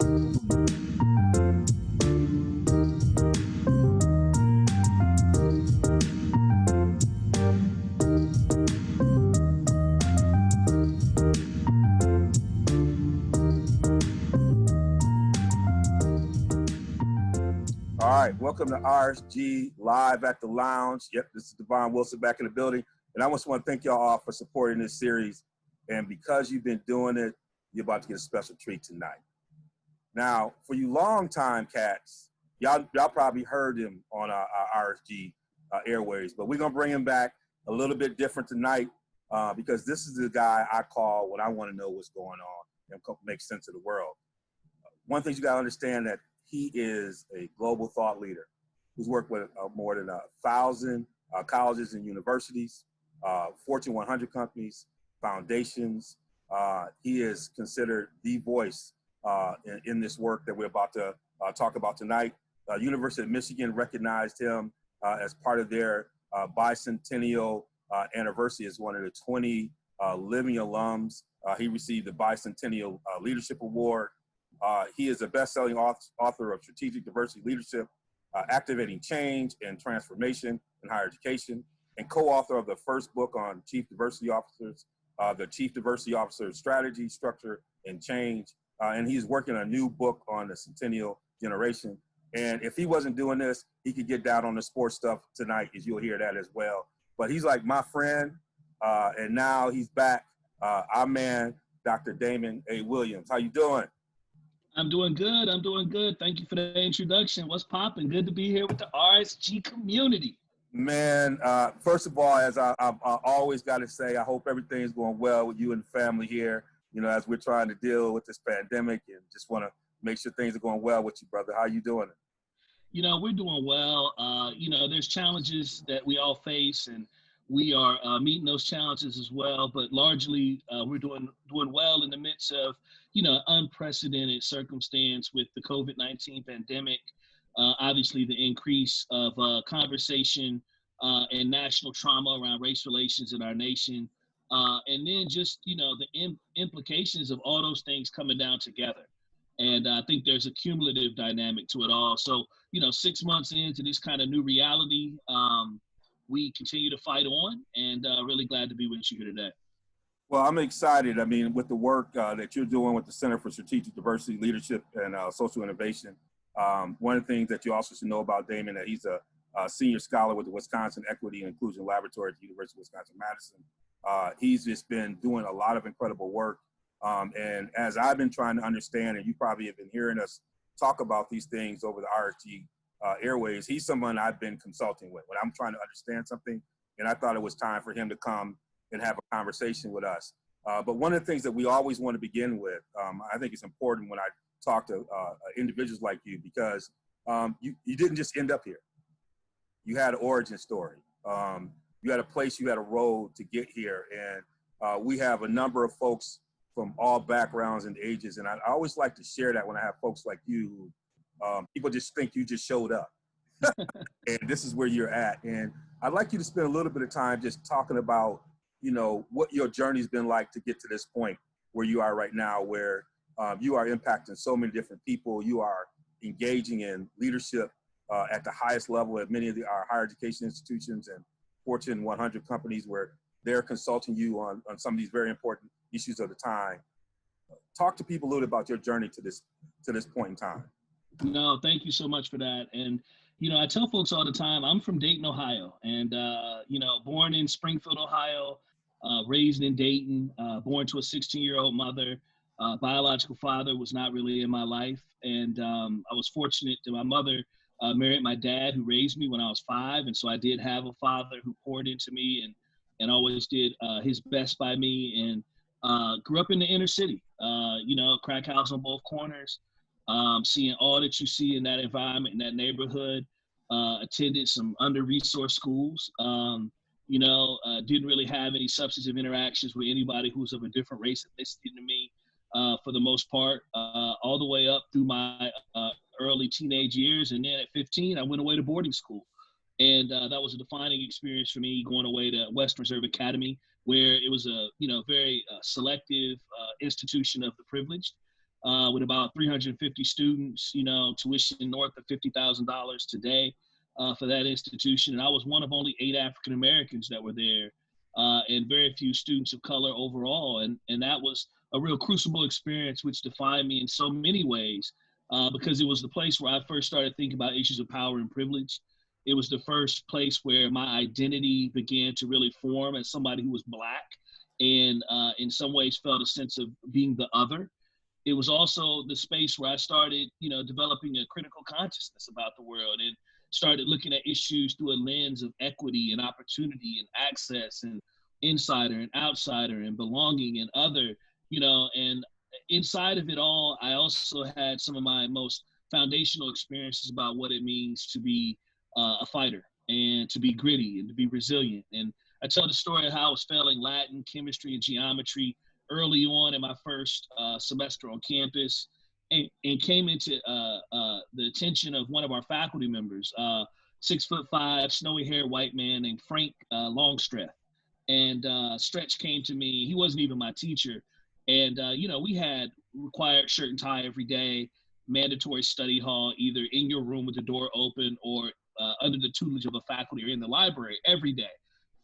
All right, welcome to RSG Live at the Lounge. Yep, this is DeVon Wilson back in the building. And I just want to thank y'all all for supporting this series. And because you've been doing it, you're about to get a special treat tonight. Now, for you longtime cats, y'all probably heard him on our RSG airways, but we're going to bring him back a little bit different tonight because this is the guy I call when I want to know what's going on and make sense of the world. One thing you got to understand that he is a global thought leader who's worked with more than 1,000 colleges and universities, Fortune 100 companies, foundations. He is considered the voice in this work that we're about to talk about tonight. University of Michigan recognized him as part of their bicentennial anniversary as one of the 20 living alums. He received the Bicentennial Leadership Award. He is a best-selling author of Strategic Diversity Leadership, Activating Change and Transformation in Higher Education, and co-author of the first book on Chief Diversity Officers, the Chief Diversity Officer Strategy, Structure, and Change. And he's working on a new book on the Centennial Generation. And if he wasn't doing this, he could get down on the sports stuff tonight, as you'll hear that as well. But he's like my friend, and now he's back. Our man, Dr. Damon A. Williams. How you doing? I'm doing good. I'm doing good. Thank you for the introduction. What's poppin'? Good to be here with the RSG community. Man, first of all, as I've always got to say, I hope everything's going well with you and the family here, you know, as we're trying to deal with this pandemic, and just want to make sure things are going well with you, brother. How you doing? You know, we're doing well. You know, there's challenges that we all face, and we are meeting those challenges as well. But largely, we're doing well in the midst of, you know, unprecedented circumstance with the COVID-19 pandemic. Obviously, the increase of conversation and national trauma around race relations in our nation. And then just, you know, the implications of all those things coming down together. And I think there's a cumulative dynamic to it all. So, you know, 6 months into this kind of new reality, we continue to fight on, and really glad to be with you here today. Well, I'm excited. I mean, with the work that you're doing with the Center for Strategic Diversity Leadership and Social Innovation, one of the things that you also should know about Damon, that he's a senior scholar with the Wisconsin Equity and Inclusion Laboratory at the University of Wisconsin-Madison. He's just been doing a lot of incredible work. And as I've been trying to understand, and you probably have been hearing us talk about these things over the RSG airways, he's someone I've been consulting with when I'm trying to understand something. And I thought it was time for him to come and have a conversation with us. But one of the things that we always want to begin with, I think it's important when I talk to individuals like you, because you didn't just end up here. You had an origin story. You had a place, you had a road to get here. And we have a number of folks from all backgrounds and ages. And I always like to share that when I have folks like you, people just think you just showed up. And this is where you're at. And I'd like you to spend a little bit of time just talking about, you know, what your journey's been like to get to this point where you are right now, where you are impacting so many different people. You are engaging in leadership at the highest level at many of our higher education institutions and Fortune 100 companies, where they're consulting you on some of these very important issues of the time. Talk to people a little bit about your journey to this point in time. No, thank you so much for that. And, you know, I tell folks all the time, I'm from Dayton, Ohio, and, you know, born in Springfield, Ohio, raised in Dayton, born to a 16-year-old mother. Biological father was not really in my life. And I was fortunate that my mother married my dad, who raised me when I was 5. And so I did have a father who poured into me and always did his best by me, and grew up in the inner city, you know, crack house on both corners, seeing all that you see in that environment, in that neighborhood, attended some under-resourced schools, you know, didn't really have any substantive interactions with anybody who was of a different race ethnicity than me, for the most part, all the way up through my early teenage years. And then at 15, I went away to boarding school. And that was a defining experience for me, going away to Western Reserve Academy, where it was a, you know, very selective institution of the privileged. with about 350 students, you know, tuition north of $50,000 today for that institution. And I was one of only 8 African Americans that were there, and very few students of color overall. And that was a real crucible experience, which defined me in so many ways, because it was the place where I first started thinking about issues of power and privilege. It was the first place where my identity began to really form as somebody who was Black and in some ways felt a sense of being the other. It was also the space where I started, you know, developing a critical consciousness about the world and started looking at issues through a lens of equity and opportunity and access and insider and outsider and belonging and other, you know. And inside of it all, I also had some of my most foundational experiences about what it means to be a fighter and to be gritty and to be resilient. And I tell the story of how I was failing Latin, chemistry, and geometry early on in my first semester on campus, and came into the attention of one of our faculty members, 6'5", snowy haired white man named Frank Longstreth. And Stretch came to me. He wasn't even my teacher. And, you know, we had required shirt and tie every day, mandatory study hall, either in your room with the door open or under the tutelage of a faculty or in the library every day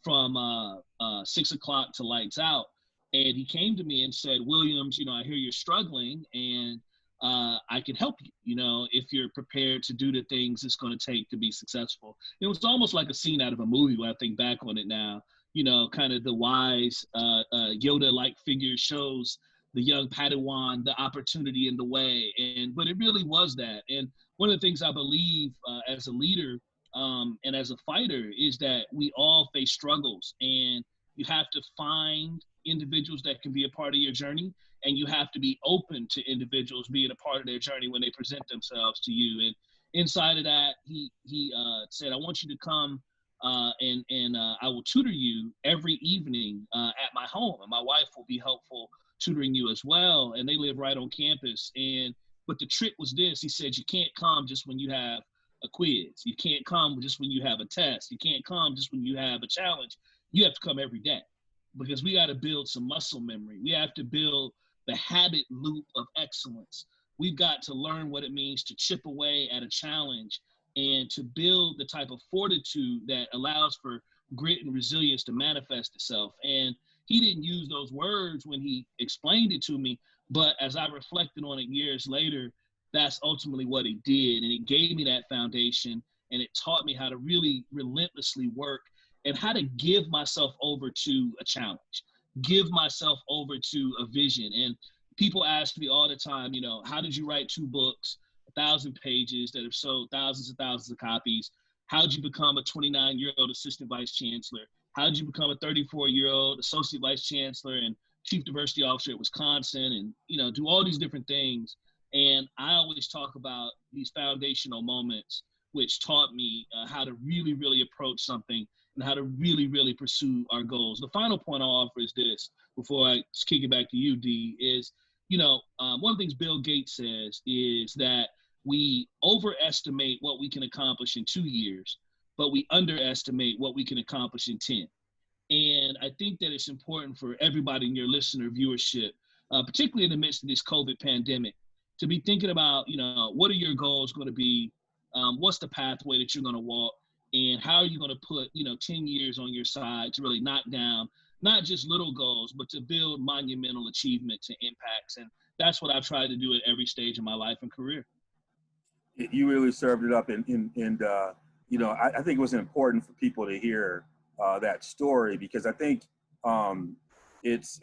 from 6 o'clock to lights out. And he came to me and said, Williams, you know, I hear you're struggling and I can help you, you know, if you're prepared to do the things it's going to take to be successful. It was almost like a scene out of a movie when I think back on it now, you know, kind of the wise Yoda-like figure shows the young Padawan the opportunity in the way. But it really was that. And one of the things I believe as a leader and as a fighter is that we all face struggles, and you have to find individuals that can be a part of your journey, and you have to be open to individuals being a part of their journey when they present themselves to you. And inside of that, he said, I want you to come and I will tutor you every evening at my home, and my wife will be helpful tutoring you as well. And they live right on campus. But the trick was this: he said, you can't come just when you have a quiz. You can't come just when you have a test. You can't come just when you have a challenge. You have to come every day, because we got to build some muscle memory. We have to build the habit loop of excellence. We've got to learn what it means to chip away at a challenge and to build the type of fortitude that allows for grit and resilience to manifest itself. And he didn't use those words when he explained it to me, but as I reflected on it years later, that's ultimately what it did. And it gave me that foundation, and it taught me how to really relentlessly work and how to give myself over to a challenge, give myself over to a vision. And people ask me all the time, you know, how did you write 2 books, 1,000 pages that have sold thousands and thousands of copies? How did you become a 29-year-old assistant vice chancellor? How did you become a 34-year-old associate vice chancellor and chief diversity officer at Wisconsin, and, you know, do all these different things? And I always talk about these foundational moments, which taught me how to really, really approach something and how to really, really pursue our goals. The final point I'll offer is this, before I kick it back to you, D, is, you know, one of the things Bill Gates says is that we overestimate what we can accomplish in 2 years, but we underestimate what we can accomplish in 10. And I think that it's important for everybody in your listener viewership, particularly in the midst of this COVID pandemic, to be thinking about, you know, what are your goals going to be? What's the pathway that you're going to walk? And how are you going to put, you know, 10 years on your side to really knock down not just little goals, but to build monumental achievements and impacts? And that's what I've tried to do at every stage of my life and career. You really served it up, and you know, I think it was important for people to hear that story, because I think it's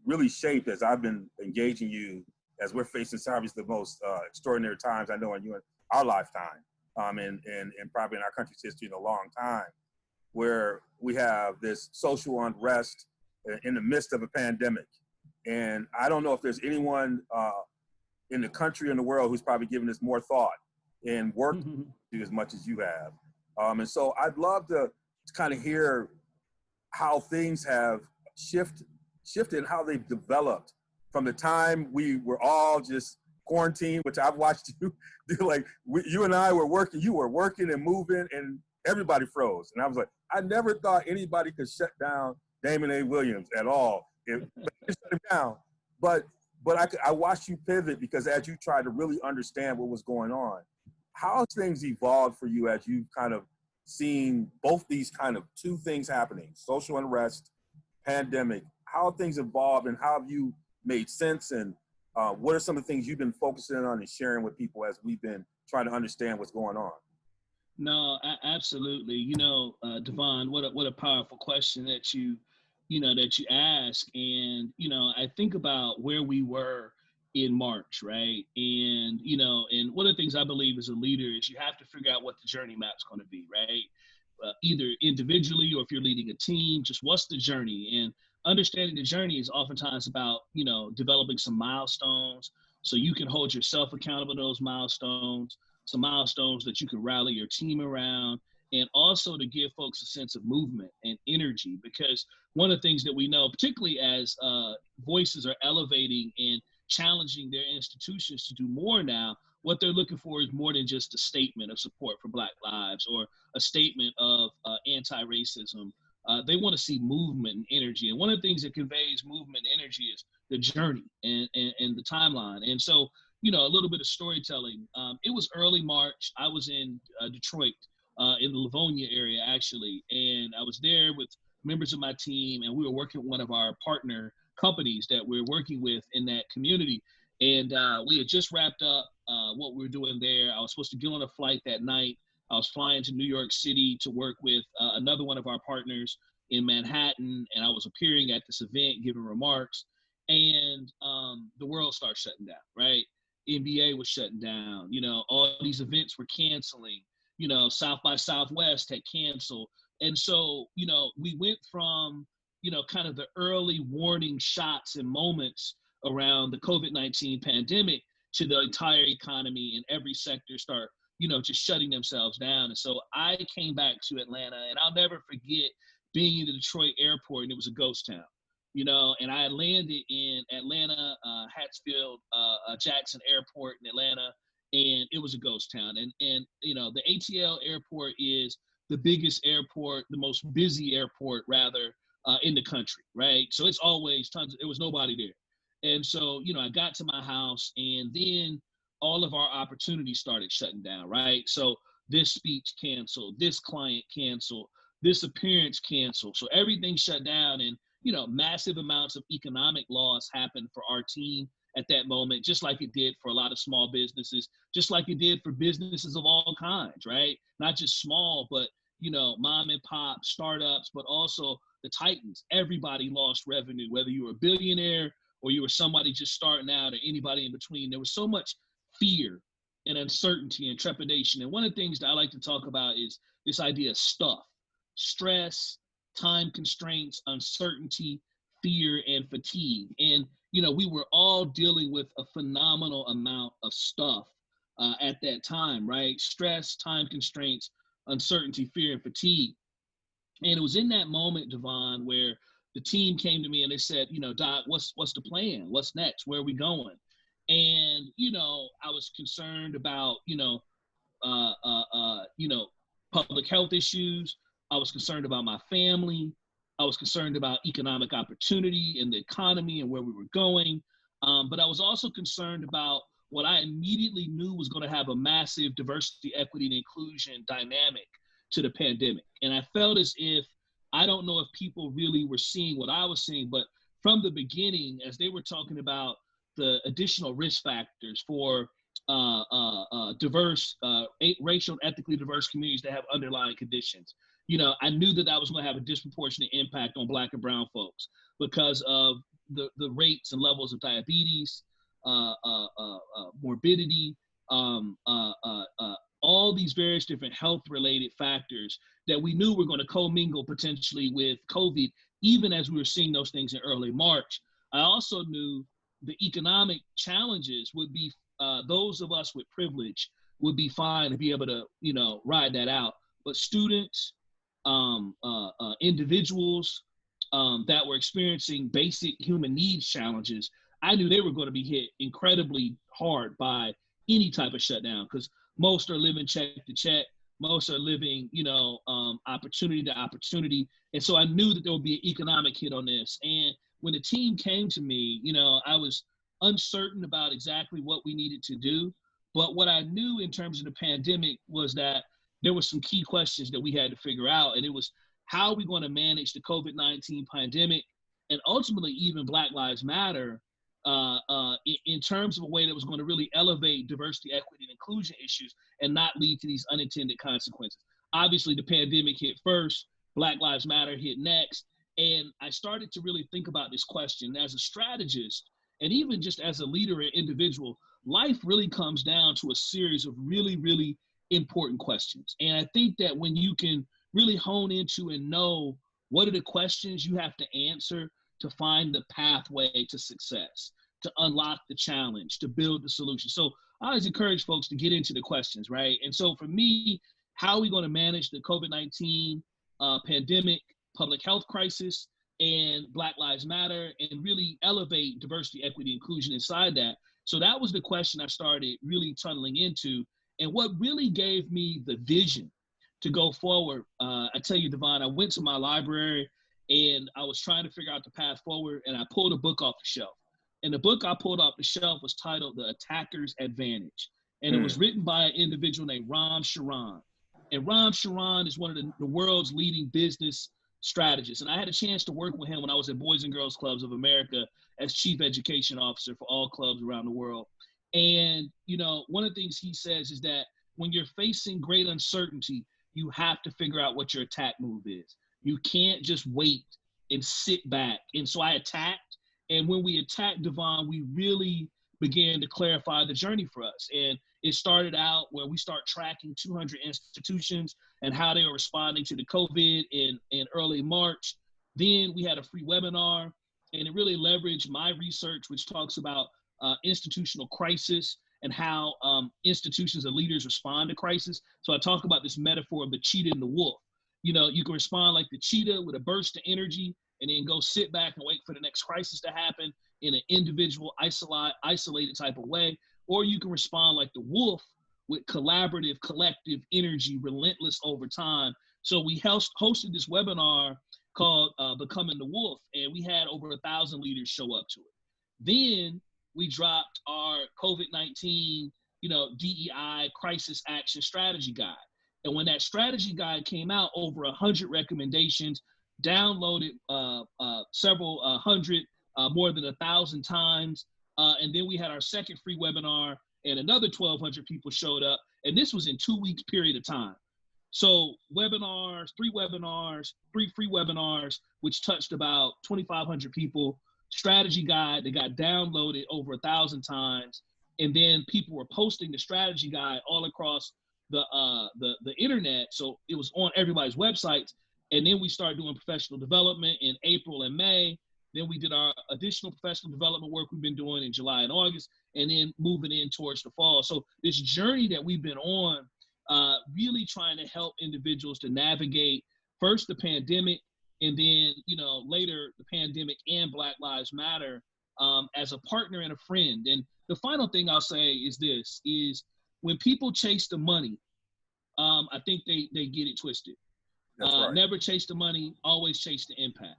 really shaped, as I've been engaging you, as we're facing obviously the most extraordinary times I know in our lifetime, and probably in our country's history in a long time, where we have this social unrest in the midst of a pandemic. And I don't know if there's anyone in the country and the world who's probably given this more thought and worked as much as you have. And so I'd love to kind of hear how things have shifted and how they've developed from the time we were all just quarantined, which I've watched you do. Like you and I were working, you were working and moving, and everybody froze. And I was like, I never thought anybody could shut down Damon A. Williams at all. It shut him down. But but I watched you pivot because as you tried to really understand what was going on, how have things evolved for you as you've kind of seen both these kind of two things happening, social unrest, pandemic? How have things evolved and how have you made sense? And what are some of the things you've been focusing on and sharing with people as we've been trying to understand what's going on? No, absolutely. You know, DeVon, what a powerful question that you ask. And, you know, I think about where we were in March, right? And, you know, and one of the things I believe as a leader is you have to figure out what the journey map's going to be, right? Either individually or if you're leading a team, just what's the journey? And understanding the journey is oftentimes about, you know, developing some milestones so you can hold yourself accountable to those milestones, some milestones that you can rally your team around, and also to give folks a sense of movement and energy. Because one of the things that we know, particularly as voices are elevating and challenging their institutions to do more now, what they're looking for is more than just a statement of support for Black lives or a statement of anti-racism. They want to see movement and energy. And one of the things that conveys movement and energy is the journey and the timeline. And so, you know, a little bit of storytelling. It was early March. I was in Detroit, in the Livonia area, actually. And I was there with members of my team, and we were working with one of our partner companies that we're working with in that community. And we had just wrapped up what we were doing there. I was supposed to get on a flight that night. I was flying to New York City to work with another one of our partners in Manhattan, and I was appearing at this event, giving remarks, and the world started shutting down, right? NBA was shutting down, you know, all these events were canceling, you know, South by Southwest had canceled. And so, you know, we went from, you know, kind of the early warning shots and moments around the COVID-19 pandemic to the entire economy and every sector start, you know, just shutting themselves down. And so I came back to Atlanta, and I'll never forget being in the Detroit airport, and it was a ghost town, you know, and I landed in Atlanta, Hatfield, Jackson Airport in Atlanta, and it was a ghost town. And you know, the ATL airport is the biggest airport, the most busy airport, rather, in the country, right? So it's always tons, there was nobody there. And so, you know, I got to my house, and then all of our opportunities started shutting down, right? So this speech canceled, this client canceled, this appearance canceled. So everything shut down, and, you know, massive amounts of economic loss happened for our team at that moment, just like it did for a lot of small businesses, just like it did for businesses of all kinds, right? Not just small, but, you know, mom and pop, startups, but also the titans. Everybody lost revenue, whether you were a billionaire or you were somebody just starting out or anybody in between. There was so much fear and uncertainty and trepidation. And one of the things that I like to talk about is this idea of stuff, stress, time constraints, uncertainty, fear, and fatigue. And, you know, we were all dealing with a phenomenal amount of stuff at that time, right? Stress, time constraints, uncertainty, fear, and fatigue. And it was in that moment, DeVon, where the team came to me and they said, you know, Doc, what's the plan? What's next? Where are we going? And, you know, I was concerned about, you know, public health issues. I was concerned about my family. I was concerned about economic opportunity and the economy and where we were going. But I was also concerned about what I immediately knew was going to have a massive diversity, equity, and inclusion dynamic to the pandemic. And I felt as if, I don't know if people really were seeing what I was seeing, but from the beginning, as they were talking about the additional risk factors for diverse, racial and ethnically diverse communities that have underlying conditions, you know, I knew that was going to have a disproportionate impact on Black and brown folks because of the rates and levels of diabetes, morbidity, all these various different health-related factors that we knew were going to commingle potentially with COVID, even as we were seeing those things in early March. I also knew the economic challenges would be, those of us with privilege would be fine to be able to, you know, ride that out. But students, individuals that were experiencing basic human needs challenges, I knew they were going to be hit incredibly hard by any type of shutdown, because most are living check to check. Most are living, you know, opportunity to opportunity. And so I knew that there would be an economic hit on this. And when the team came to me, you know, I was uncertain about exactly what we needed to do. But what I knew in terms of the pandemic was that there were some key questions that we had to figure out. And it was, how are we going to manage the COVID-19 pandemic and ultimately even Black Lives Matter in terms of a way that was going to really elevate diversity, equity, and inclusion issues and not lead to these unintended consequences. Obviously, the pandemic hit first, Black Lives Matter hit next. And I started to really think about this question as a strategist, and even just as a leader and individual. Life really comes down to a series of really, really important questions. And I think that when you can really hone into and know what are the questions you have to answer to find the pathway to success, to unlock the challenge, to build the solution. So I always encourage folks to get into the questions, right? And so for me, how are we going to manage the COVID-19 pandemic, public health crisis, and Black Lives Matter, and really elevate diversity, equity, inclusion inside that? So that was the question I started really tunneling into. And what really gave me the vision to go forward, I tell you, DeVon, I went to my library and I was trying to figure out the path forward, and I pulled a book off the shelf. And the book I pulled off the shelf was titled The Attacker's Advantage. And it was written by an individual named Ram Charan. And Ram Charan is one of the world's leading business strategists. And I had a chance to work with him when I was at Boys and Girls Clubs of America as chief education officer for all clubs around the world. And, you know, one of the things he says is that when you're facing great uncertainty, you have to figure out what your attack move is. You can't just wait and sit back. And so I attacked. And when we attacked, DeVon, we really began to clarify the journey for us. And it started out where we start tracking 200 institutions and how they were responding to the COVID in early March. Then we had a free webinar, and it really leveraged my research, which talks about institutional crisis and how institutions and leaders respond to crisis. So I talk about this metaphor of the cheetah and the wolf. You know, you can respond like the cheetah with a burst of energy and then go sit back and wait for the next crisis to happen in an individual, isolated type of way. Or you can respond like the wolf with collaborative, collective energy, relentless over time. So we hosted this webinar called Becoming the Wolf, and we had over 1,000 leaders show up to it. Then we dropped our COVID-19, DEI crisis action strategy guide. And when that strategy guide came out, over 100 recommendations, downloaded several hundred, more than 1,000 times. And then we had our second free webinar, and another 1,200 people showed up. And this was in 2 weeks period of time. So webinars, 3 free webinars, which touched about 2,500 people, strategy guide that got downloaded over 1,000 times. And then people were posting the strategy guide all across the internet. So it was on everybody's websites. And then we started doing professional development in April and May. Then we did our additional professional development work we've been doing in July and August, and then moving in towards the fall. So this journey that we've been on, really trying to help individuals to navigate first the pandemic, and then, later the pandemic and Black Lives Matter, as a partner and a friend. And the final thing I'll say is this, is when people chase the money, I think they get it twisted. That's right. Never chase the money, always chase the impact.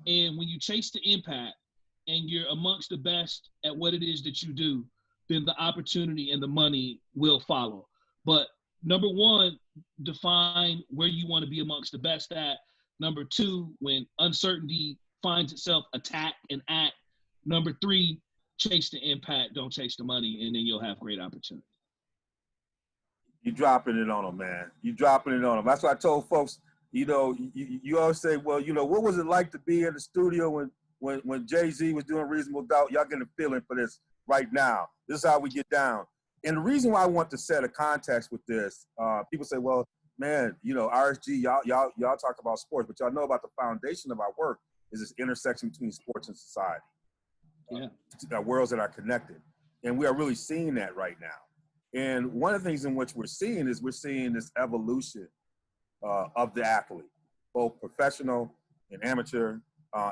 And when you chase the impact and you're amongst the best at what it is that you do, then the opportunity and the money will follow. But number one, define where you want to be amongst the best at. Number two, when uncertainty finds itself, attack and act. Number three, chase the impact, don't chase the money, and then you'll have great opportunity. You're dropping it on them, man. You're dropping it on them. That's why I told folks, you always say, well, what was it like to be in the studio when Jay-Z was doing Reasonable Doubt? Y'all getting a feeling for this right now. This is how we get down. And the reason why I want to set a context with this, people say, well, man, RSG, y'all talk about sports, but y'all know about the foundation of our work is this intersection between sports and society. Yeah. Worlds that are connected. And we are really seeing that right now. And one of the things in which we're seeing this evolution of the athlete, both professional and amateur,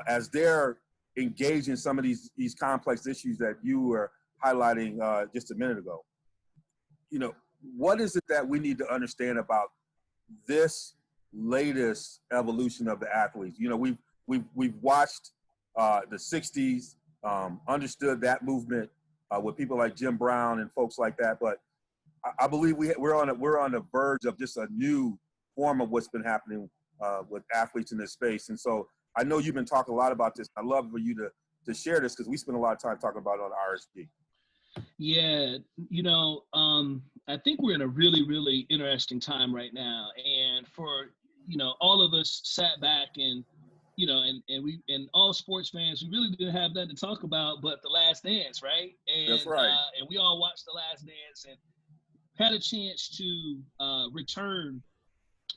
as they're engaged in some of these complex issues that you were highlighting just a minute ago. What is it that we need to understand about this latest evolution of the athletes? We've watched the 60s, understood that movement, with people like Jim Brown and folks like that. But I believe we're on the verge of just a new form of what's been happening with athletes in this space. And so I know you've been talking a lot about this. I'd love for you to share this because we spend a lot of time talking about it on RSG. Yeah, I think we're in a really, really interesting time right now. And for, all of us sat back and, and all sports fans, we really didn't have that to talk about but The Last Dance, right? And, That's right. And we all watched The Last Dance and had a chance to return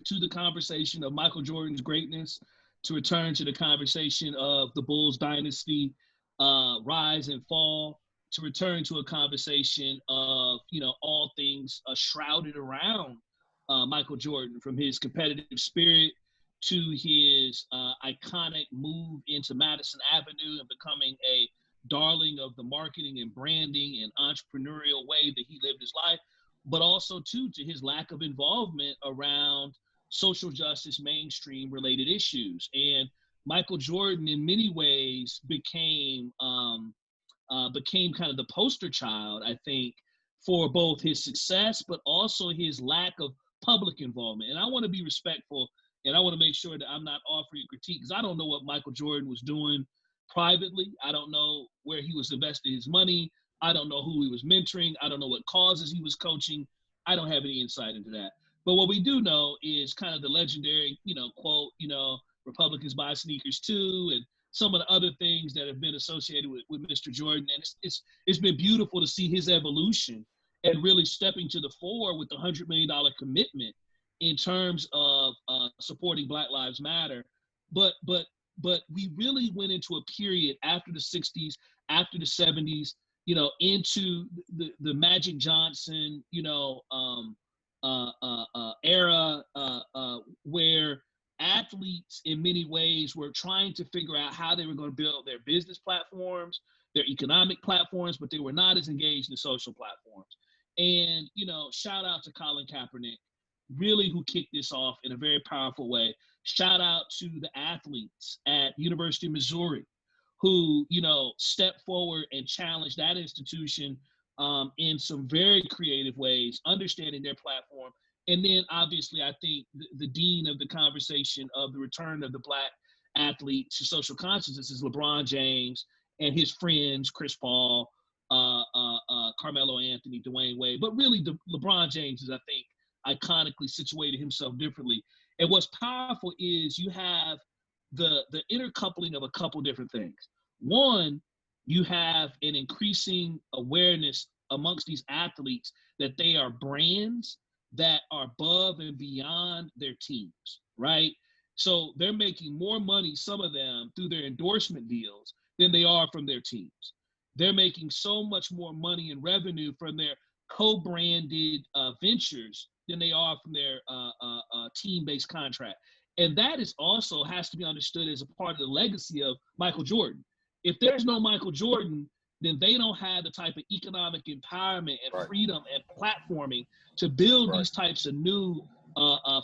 to the conversation of Michael Jordan's greatness, to return to the conversation of the Bulls dynasty, rise and fall, to return to a conversation of, all things shrouded around Michael Jordan, from his competitive spirit to his iconic move into Madison Avenue and becoming a darling of the marketing and branding and entrepreneurial way that he lived his life, but also too to his lack of involvement around social justice, mainstream related issues. And Michael Jordan in many ways became kind of the poster child, I think, for both his success, but also his lack of public involvement. And I want to be respectful, and I want to make sure that I'm not offering critique, because I don't know what Michael Jordan was doing privately. I don't know where he was investing his money. I don't know who he was mentoring. I don't know what causes he was coaching. I don't have any insight into that. But what we do know is kind of the legendary, quote, Republicans buy sneakers too, and some of the other things that have been associated with Mr. Jordan. And it's been beautiful to see his evolution and really stepping to the fore with the $100 million commitment in terms of supporting Black Lives Matter. But we really went into a period after the 60s, after the 70s, into the Magic Johnson, era where athletes in many ways were trying to figure out how they were going to build their business platforms, their economic platforms, but they were not as engaged in social platforms. And, shout out to Colin Kaepernick, really, who kicked this off in a very powerful way. Shout out to the athletes at University of Missouri who, stepped forward and challenged that institution in some very creative ways, understanding their platform. And then obviously, I think the dean of the conversation of the return of the Black athlete to social consciousness is LeBron James and his friends, Chris Paul, Carmelo Anthony, Dwayne Wade. But really, LeBron James is, I think, iconically situated himself differently. And what's powerful is you have the intercoupling of a couple different things. One, you have an increasing awareness amongst these athletes that they are brands that are above and beyond their teams, right? So they're making more money, some of them, through their endorsement deals than they are from their teams. They're making so much more money and revenue from their co-branded ventures than they are from their team-based contract. And that is also has to be understood as a part of the legacy of Michael Jordan. If there's no Michael Jordan, then they don't have the type of economic empowerment and freedom and platforming to build these types of new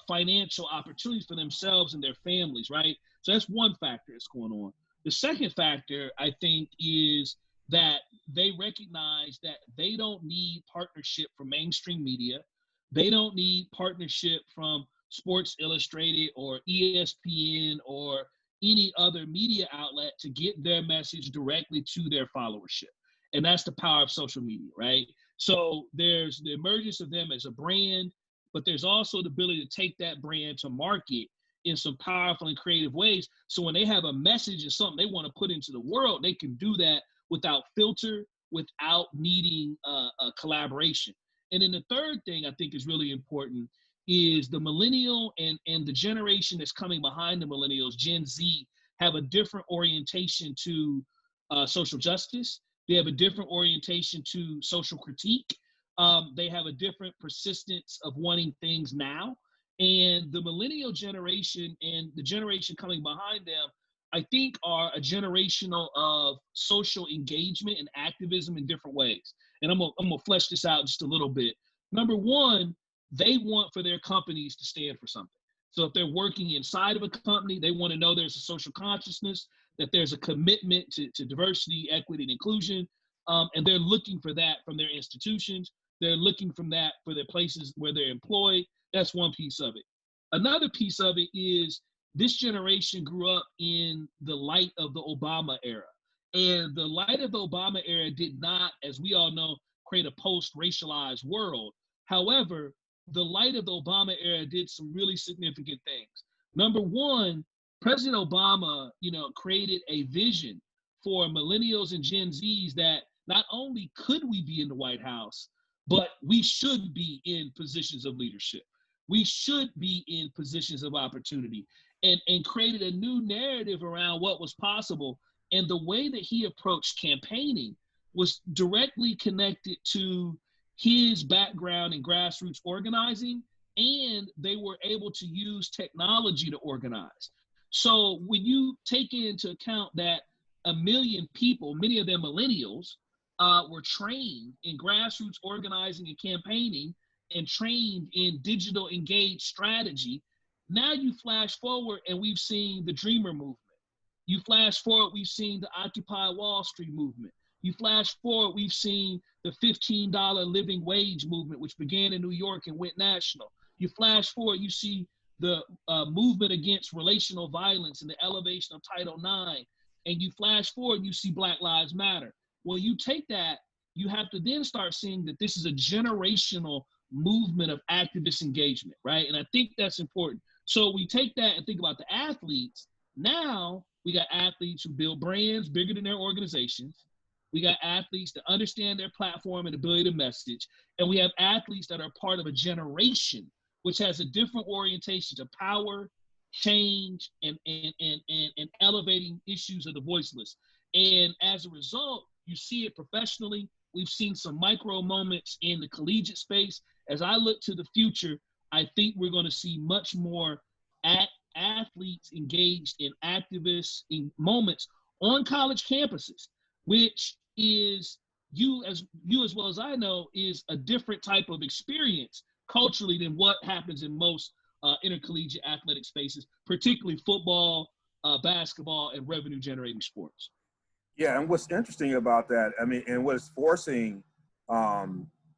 financial opportunities for themselves and their families, right? So that's one factor that's going on. The second factor, I think, is that they recognize that they don't need partnership from mainstream media. They don't need partnership from Sports Illustrated or ESPN or any other media outlet to get their message directly to their followership. And that's the power of social media, right? So there's the emergence of them as a brand, but there's also the ability to take that brand to market in some powerful and creative ways. So when they have a message and something they want to put into the world, they can do that without filter, without needing a collaboration. And then the third thing I think is really important is the millennial and the generation that's coming behind the millennials, Gen Z, have a different orientation to social justice. They have a different orientation to social critique. They have a different persistence of wanting things now. And the millennial generation and the generation coming behind them, I think, are a generational of social engagement and activism in different ways. And I'm gonna flesh this out just a little bit. Number one, they want for their companies to stand for something. So if they're working inside of a company, they want to know there's a social consciousness, that there's a commitment to diversity, equity, and inclusion. And they're looking for that from their institutions. They're looking from that for their places where they're employed. That's one piece of it. Another piece of it is this generation grew up in the light of the Obama era. And the light of the Obama era did not, as we all know, create a post-racialized world. However, the light of the Obama era did some really significant things. Number one, President Obama, created a vision for millennials and Gen Zs that not only could we be in the White House, but we should be in positions of leadership. We should be in positions of opportunity, and created a new narrative around what was possible. And the way that he approached campaigning was directly connected to his background in grassroots organizing, and they were able to use technology to organize. So when you take into account that 1 million people, many of them millennials, were trained in grassroots organizing and campaigning and trained in digital engaged strategy, now you flash forward and we've seen the Dreamer movement. You flash forward, we've seen the Occupy Wall Street movement. You flash forward, we've seen the $15 living wage movement, which began in New York and went national. You flash forward, you see the movement against relational violence and the elevation of Title IX. And you flash forward, you see Black Lives Matter. Well, you take that, you have to then start seeing that this is a generational movement of activist engagement, right? And I think that's important. So we take that and think about the athletes. Now we got athletes who build brands bigger than their organizations. We got athletes that understand their platform and ability to message. And we have athletes that are part of a generation which has a different orientation to power, change, and elevating issues of the voiceless. And as a result, you see it professionally. We've seen some micro moments in the collegiate space. As I look to the future, I think we're going to see much more athletes engaged in activists in moments on college campuses, which is you as well as I know is a different type of experience culturally than what happens in most intercollegiate athletic spaces, particularly football, basketball, and revenue generating sports. Yeah, and what's interesting about that, I mean, and what is forcing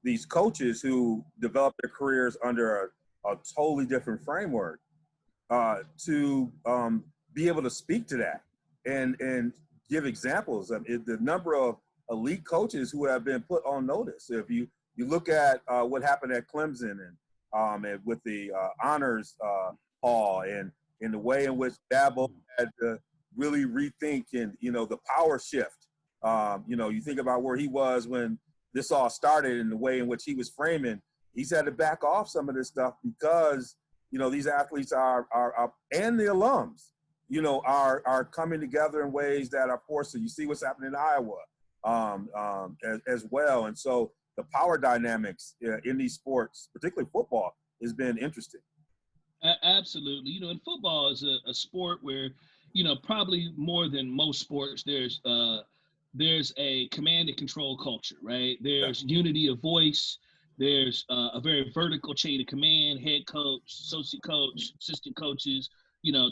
these coaches who develop their careers under a totally different framework to be able to speak to that and give examples of it, the number of elite coaches who have been put on notice. If you look at what happened at Clemson and with the honors hall and in the way in which Dabo had to really rethink and, the power shift. You think about where he was when this all started and the way in which he was framing, he's had to back off some of this stuff because, these athletes are and the alums, are coming together in ways that are forcing. You see what's happening in Iowa as well. And so the power dynamics in these sports, particularly football, has been interesting. Absolutely. And football is a sport where, probably more than most sports, there's a command and control culture, right? There's unity of voice. There's a very vertical chain of command, head coach, associate coach, assistant coaches,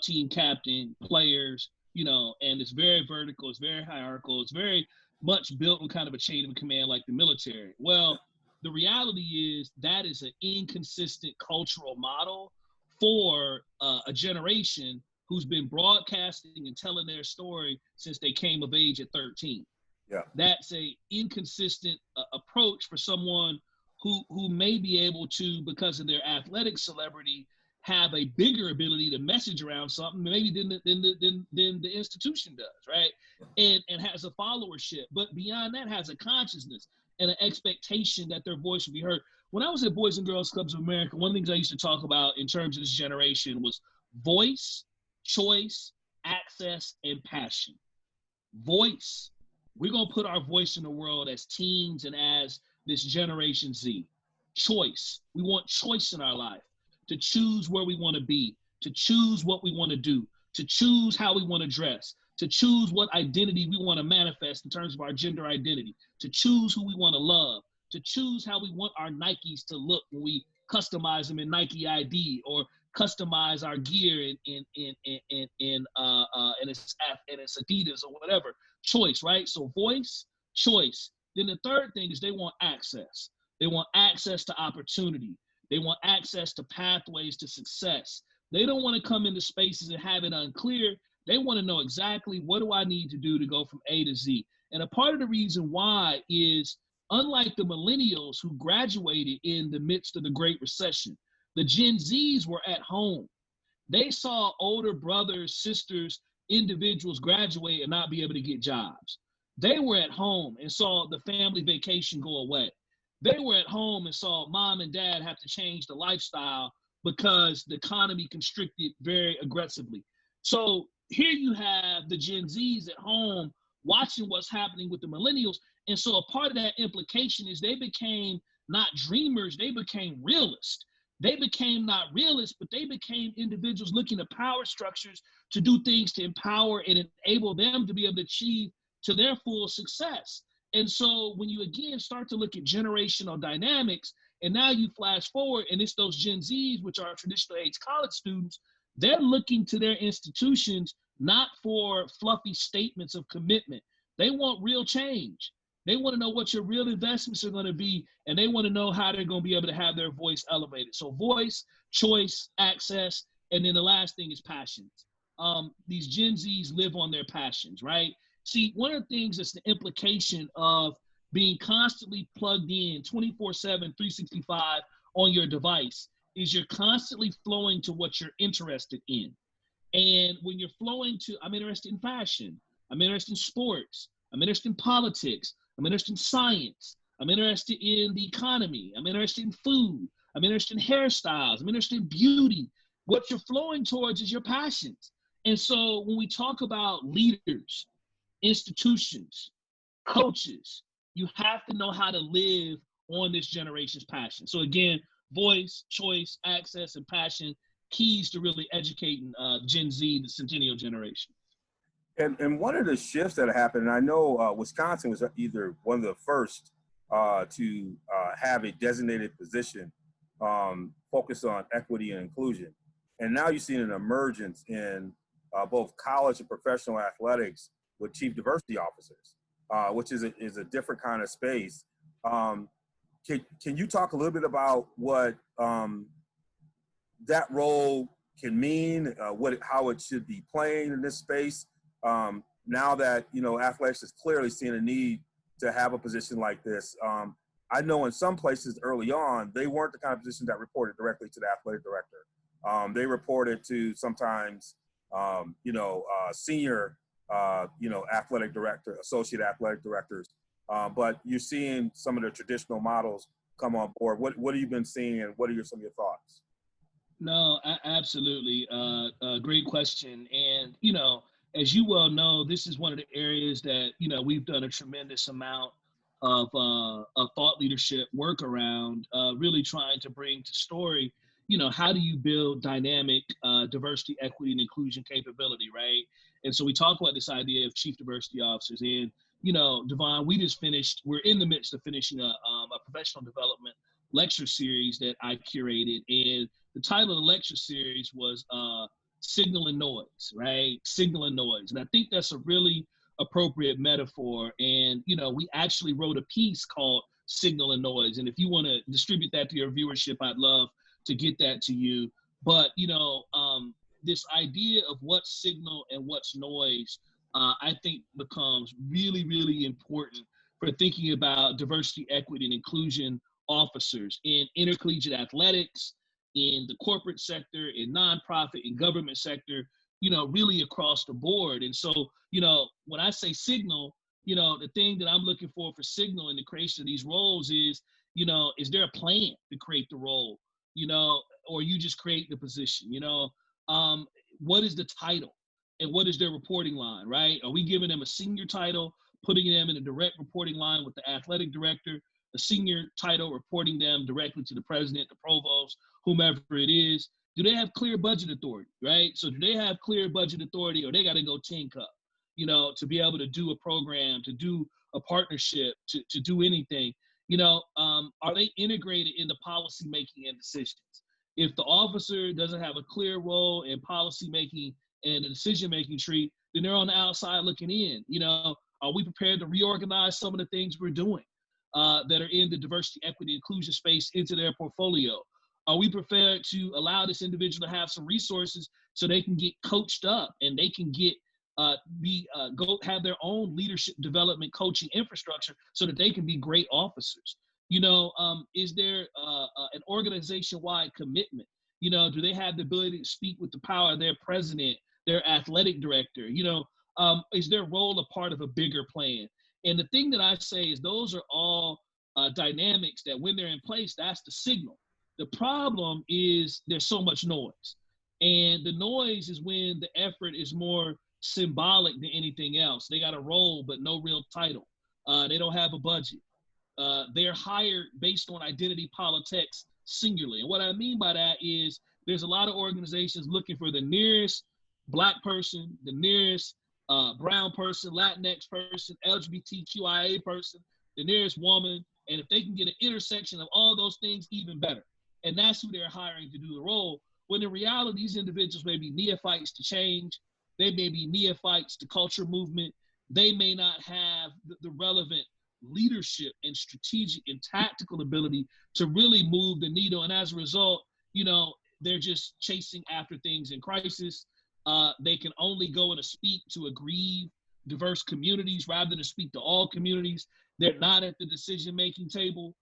team captain, players, and it's very vertical. It's very hierarchical. It's very much built on kind of a chain of command like the military. Well, the reality is that is an inconsistent cultural model for a generation who's been broadcasting and telling their story since they came of age at 13. Yeah, that's a inconsistent approach for someone who may be able to, because of their athletic celebrity, have a bigger ability to message around something maybe than the institution does, right? And has a followership, but beyond that has a consciousness and an expectation that their voice will be heard. When I was at Boys and Girls Clubs of America, one of the things I used to talk about in terms of this generation was voice, choice, access, and passion. Voice. We're going to put our voice in the world as teens and as this Generation Z. Choice. We want choice in our life to choose where we want to be, to choose what we want to do, to choose how we want to dress, to choose what identity we want to manifest in terms of our gender identity, to choose who we want to love, to choose how we want our Nikes to look when we customize them in Nike ID or customize our gear in it's Adidas or whatever. Choice, right? So voice, choice, Then the third thing is they want access. They want access to opportunity. They want access to pathways to success. They don't want to come into spaces and have it unclear. They want to know exactly what do I need to do to go from A to Z. And a part of the reason why is, unlike the millennials who graduated in the midst of the Great Recession, the Gen Zs were at home. They saw older brothers, sisters, individuals graduate and not be able to get jobs. They were at home and saw the family vacation go away. They were at home and saw mom and dad have to change the lifestyle because the economy constricted very aggressively. So here you have the Gen Zs at home watching what's happening with the millennials. And so a part of that implication is they became not dreamers, they became realists. They became not realists, but they became individuals looking at power structures to do things to empower and enable them to be able to achieve to their full success. And so when you again start to look at generational dynamics, and now you flash forward and it's those Gen Zs, which are traditional age college students, they're looking to their institutions not for fluffy statements of commitment. They want real change. They want to know what your real investments are going to be, and they want to know how they're going to be able to have their voice elevated. So voice, choice, access, and then the last thing is passions. These Gen Zs live on their passions, right? See, one of the things that's the implication of being constantly plugged in 24/7, 365 on your device is you're constantly flowing to what you're interested in. And when you're flowing to, I'm interested in fashion, I'm interested in sports, I'm interested in politics, I'm interested in science, I'm interested in the economy, I'm interested in food, I'm interested in hairstyles, I'm interested in beauty. What you're flowing towards is your passions. And so when we talk about leaders, institutions, coaches, you have to know how to live on this generation's passion. So again, voice, choice, access, and passion, keys to really educating Gen Z, the centennial generation. And one of the shifts that happened, and I know Wisconsin was either one of the first to have a designated position focused on equity and inclusion. And now you're seeing an emergence in both college and professional athletics with chief diversity officers, which is a different kind of space. Can you talk a little bit about what that role can mean, how it should be playing in this space? Now that, athletics is clearly seeing a need to have a position like this. I know in some places early on, they weren't the kind of positions that reported directly to the athletic director. They reported to sometimes, senior, athletic director, associate athletic directors. But you're seeing some of the traditional models come on board. What have you been seeing, and what are some of your thoughts? No, absolutely. Great question. And, as you well know, this is one of the areas that, we've done a tremendous amount of thought leadership work around, really trying to bring to story, how do you build dynamic diversity, equity, and inclusion capability, right? And so we talk about this idea of chief diversity officers. And, DeVon, we're in the midst of finishing a professional development lecture series that I curated. And the title of the lecture series was Signal and Noise, right? Signal and Noise. And I think that's a really appropriate metaphor. And, we actually wrote a piece called Signal and Noise. And if you want to distribute that to your viewership, I'd love to get that to you. But, this idea of what's signal and what's noise, I think becomes really, really important for thinking about diversity, equity, and inclusion officers in intercollegiate athletics, in the corporate sector, in nonprofit, in government sector, really across the board. And so, when I say signal, the thing that I'm looking for signal in the creation of these roles is, is there a plan to create the role, or you just create the position, what is the title and what is their reporting line, right? Are we giving them a senior title, putting them in a direct reporting line with the athletic director, a senior title reporting them directly to the president, the provost, whomever it is? Do they have clear budget authority, right? So do they have clear budget authority, or they got to go 10 cup, to be able to do a program, to do a partnership, to do anything? Are they integrated into policy making and decisions? If the officer doesn't have a clear role in policy making and the decision making tree, then they're on the outside looking in. Are Are we prepared to reorganize some of the things we're doing that are in the diversity, equity, inclusion space into their portfolio? Are we prepared to allow this individual to have some resources so they can get coached up and they can get go have their own leadership development coaching infrastructure so that they can be great officers? Is there an organization-wide commitment? Do they have the ability to speak with the power of their president, their athletic director? Is their role a part of a bigger plan? And the thing that I say is those are all dynamics that when they're in place, that's the signal. The problem is there's so much noise. And the noise is when the effort is more symbolic than anything else. They got a role, but no real title. They don't have a budget. They're hired based on identity politics singularly. And what I mean by that is there's a lot of organizations looking for the nearest Black person, the nearest brown person, Latinx person, LGBTQIA person, the nearest woman. And if they can get an intersection of all those things, even better. And that's who they're hiring to do the role. When in reality, these individuals may be neophytes to change. They may be neophytes to culture movement. They may not have the relevant leadership and strategic and tactical ability to really move the needle. And as a result, they're just chasing after things in crisis. They can only go and speak to aggrieved, diverse communities rather than to speak to all communities. They're not at the decision-making table.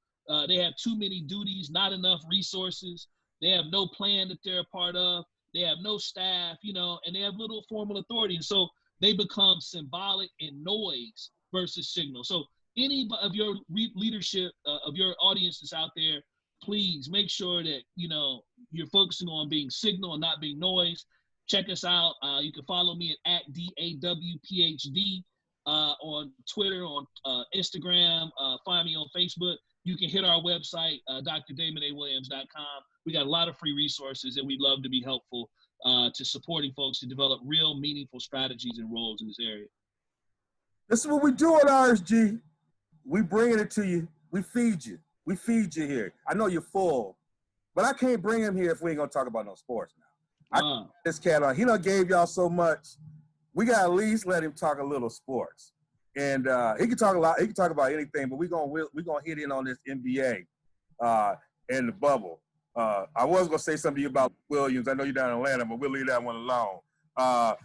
They have too many duties, not enough resources. They have no plan that they're a part of. They have no staff, and they have little formal authority. And so they become symbolic and noise versus signal. So any of your leadership, of your audience that's out there, please make sure that, you're focusing on being signal and not being noise. Check us out. You can follow me at DAWPhD on Twitter, on Instagram. Find me on Facebook. You can hit our website, drdamonawilliams.com. We got a lot of free resources, and we'd love to be helpful to supporting folks to develop real, meaningful strategies and roles in this area. This is what we do at RSG. We bringing it to you. We feed you. We feed you here. I know you're full, but I can't bring him here if we ain't gonna talk about no sports now. This cat on, he done gave y'all so much. We gotta at least let him talk a little sports. And he can talk a lot. He can talk about anything, but we're gonna hit in on this NBA and the bubble. I was gonna say something to you about Williams. I know you're down in Atlanta, but we'll leave that one alone. I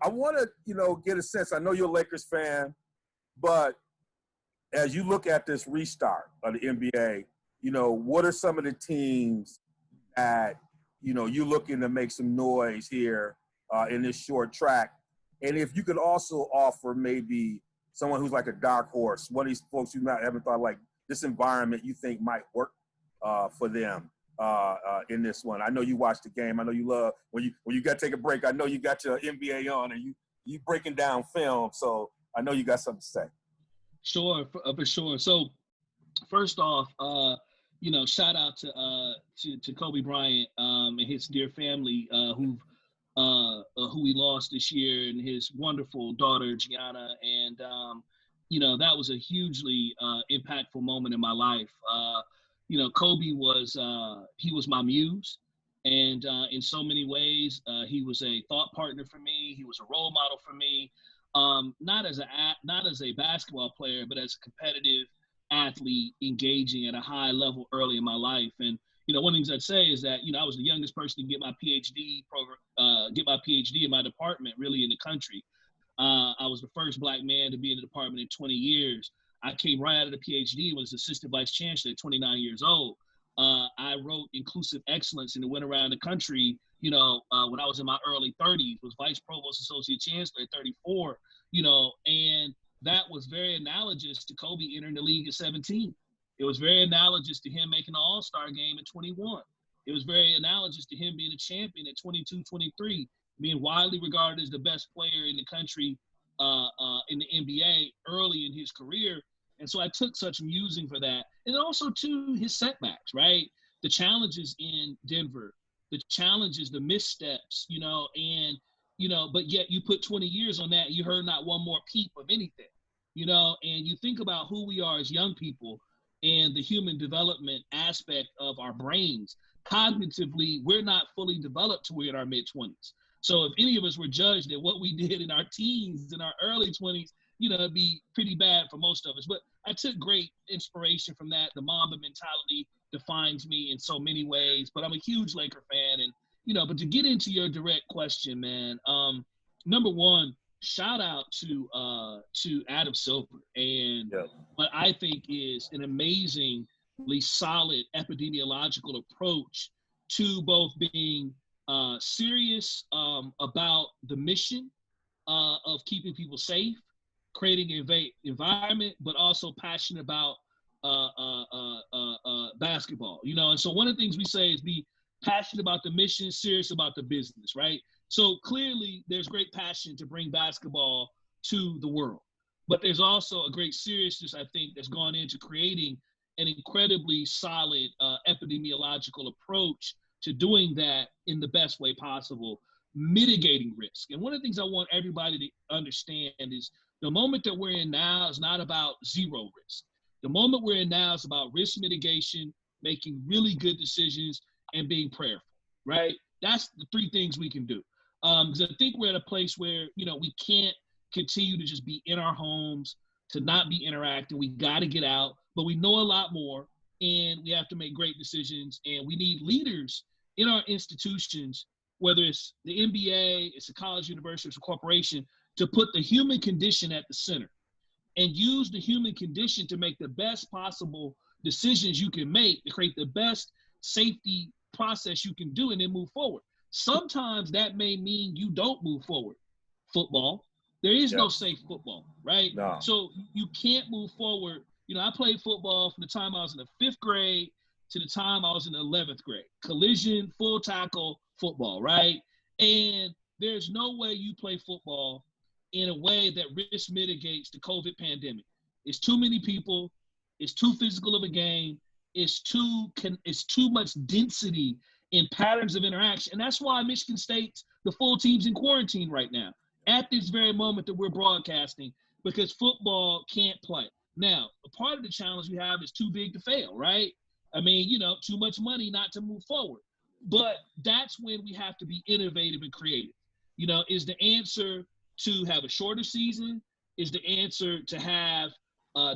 want to, get a sense. I know you're a Lakers fan, but as you look at this restart of the NBA, what are some of the teams that, you're looking to make some noise here in this short track? And if you could also offer maybe someone who's like a dark horse, one of these folks you haven't thought like this environment you think might work for them in this one. I know you watch the game. I know you love when you got to take a break. I know you got your NBA on and you breaking down film. So I know you got something to say. Sure, for sure. So first off, shout out to Kobe Bryant and his dear family who we lost this year, and his wonderful daughter Gianna. And that was a hugely impactful moment in my life. Kobe was my muse, and in so many ways, he was a thought partner for me. He was a role model for me, not as a basketball player, but as a competitive athlete engaging at a high level early in my life. And one of the things I'd say is that I was the youngest person to get my PhD in my department, really, in the country. I was the first Black man to be in the department in 20 years. I came right out of the PhD, was assistant vice chancellor at 29 years old. I wrote Inclusive Excellence, and it went around the country, when I was in my early 30s, was vice provost associate chancellor at 34, and that was very analogous to Kobe entering the league at 17. It was very analogous to him making an all-star game at 21. It was very analogous to him being a champion at 22, 23, being widely regarded as the best player in the country in the NBA early in his career. And so I took such musing for that. And also, too, his setbacks, right? The challenges in Denver, the challenges, the missteps, but yet you put 20 years on that, you heard not one more peep of anything, and you think about who we are as young people and the human development aspect of our brains. Cognitively, we're not fully developed till we're in our mid-20s. So if any of us were judged at what we did in our teens, in our early 20s, it'd be pretty bad for most of us. But I took great inspiration from that. The Mamba mentality defines me in so many ways, but I'm a huge Laker fan. And, but to get into your direct question, man, number one, shout out to Adam Silver and what I think is an amazingly solid epidemiological approach to both being serious about the mission of keeping people safe, creating an environment, but also passionate about basketball, and so one of the things we say is be passionate about the mission, serious about the business, right? So clearly there's great passion to bring basketball to the world, but there's also a great seriousness, I think, that's gone into creating an incredibly solid epidemiological approach to doing that in the best way possible, mitigating risk. And one of the things I want everybody to understand is the moment that we're in now is not about zero risk. The moment we're in now is about risk mitigation, making really good decisions, and being prayerful, right? That's the three things we can do. Because I think we're at a place where, we can't continue to just be in our homes, to not be interacting. We got to get out, but we know a lot more, and we have to make great decisions. And we need leaders in our institutions, whether it's the NBA, it's a college, university, it's a corporation, to put the human condition at the center and use the human condition to make the best possible decisions you can make to create the best safety process you can do and then move forward. Sometimes that may mean you don't move forward. Football, there is no safe football, right? No. So you can't move forward. I played football from the time I was in the 5th grade to the time I was in the 11th grade. Collision, full tackle football, right? And there's no way you play football in a way that risk mitigates the COVID pandemic. It's too many people. It's too physical of a game. It's too much density in patterns of interaction. And that's why Michigan State's, the full team's in quarantine right now at this very moment that we're broadcasting, because football can't play. Now, a part of the challenge we have is too big to fail, right? I mean, too much money not to move forward. But that's when we have to be innovative and creative. Is the answer to have a shorter season? Is the answer to have